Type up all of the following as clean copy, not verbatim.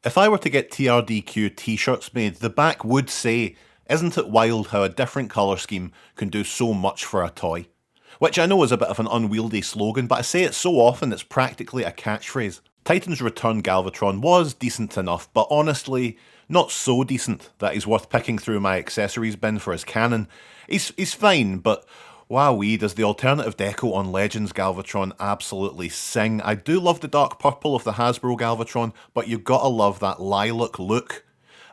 If I were to get TRDQ t-shirts made, the back would say, "Isn't it wild how a different colour scheme can do so much for a toy?" Which I know is a bit of an unwieldy slogan, but I say it so often it's practically a catchphrase. Titan's Return Galvatron was decent enough, but honestly, not so decent that he's worth picking through my accessories bin for his cannon. He's fine, but wowee, does the alternative deco on Legends Galvatron absolutely sing. I do love the dark purple of the Hasbro Galvatron, but you've gotta love that lilac look.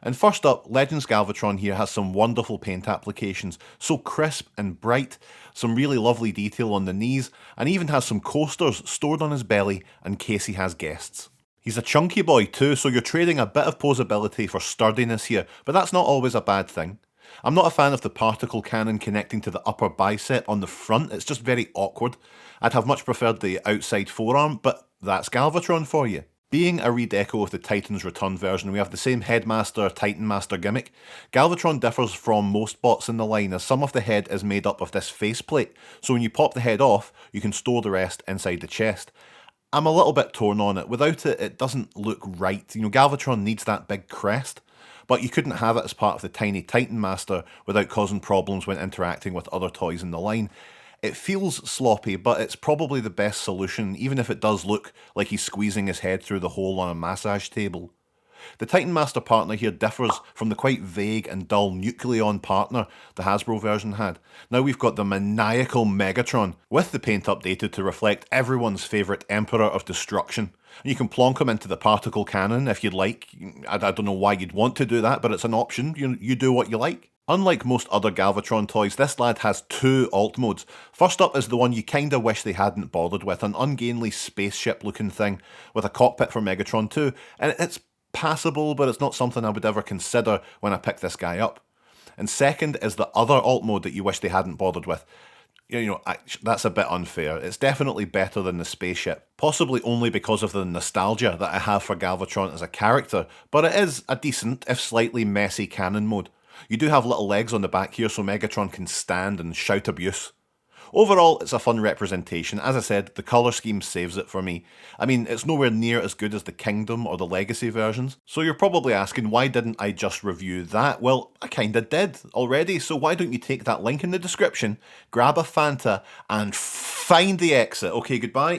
And first up, Legends Galvatron here has some wonderful paint applications, so crisp and bright, some really lovely detail on the knees, and even has some coasters stored on his belly in case he has guests. He's a chunky boy too, so you're trading a bit of posability for sturdiness here, but that's not always a bad thing. I'm not a fan of the particle cannon connecting to the upper bicep on the front, it's just very awkward. I'd have much preferred the outside forearm, but that's Galvatron for you. Being a redeco of the Titan's Return version, we have the same Headmaster Titan Master gimmick. Galvatron differs from most bots in the line as some of the head is made up of this faceplate, so when you pop the head off, you can store the rest inside the chest. I'm a little bit torn on it. Without it, it doesn't look right. Galvatron needs that big crest, but you couldn't have it as part of the tiny Titan Master without causing problems when interacting with other toys in the line. It feels sloppy, but it's probably the best solution, even if it does look like he's squeezing his head through the hole on a massage table. The Titan Master partner here differs from the quite vague and dull Nucleon partner the Hasbro version had. Now we've got the maniacal Megatron, with the paint updated to reflect everyone's favourite Emperor of Destruction. You can plonk him into the particle cannon if you'd like. I don't know why you'd want to do that, but it's an option. You do what you like. Unlike most other Galvatron toys, this lad has two alt modes. First up is the one you kinda wish they hadn't bothered with, an ungainly spaceship looking thing with a cockpit for Megatron too, and it's passable, but it's not something I would ever consider when I pick this guy up. And second is the other alt mode that you wish they hadn't bothered with. That's a bit unfair. It's definitely better than the spaceship, possibly only because of the nostalgia that I have for Galvatron as a character, but it is a decent, if slightly messy cannon mode. You do have little legs on the back here so Megatron can stand and shout abuse. Overall, it's a fun representation. As I said, the colour scheme saves it for me. I mean, it's nowhere near as good as the Kingdom or the Legacy versions. So you're probably asking, why didn't I just review that? Well, I kinda did already, so why don't you take that link in the description, grab a Fanta, and find the exit. Okay, goodbye.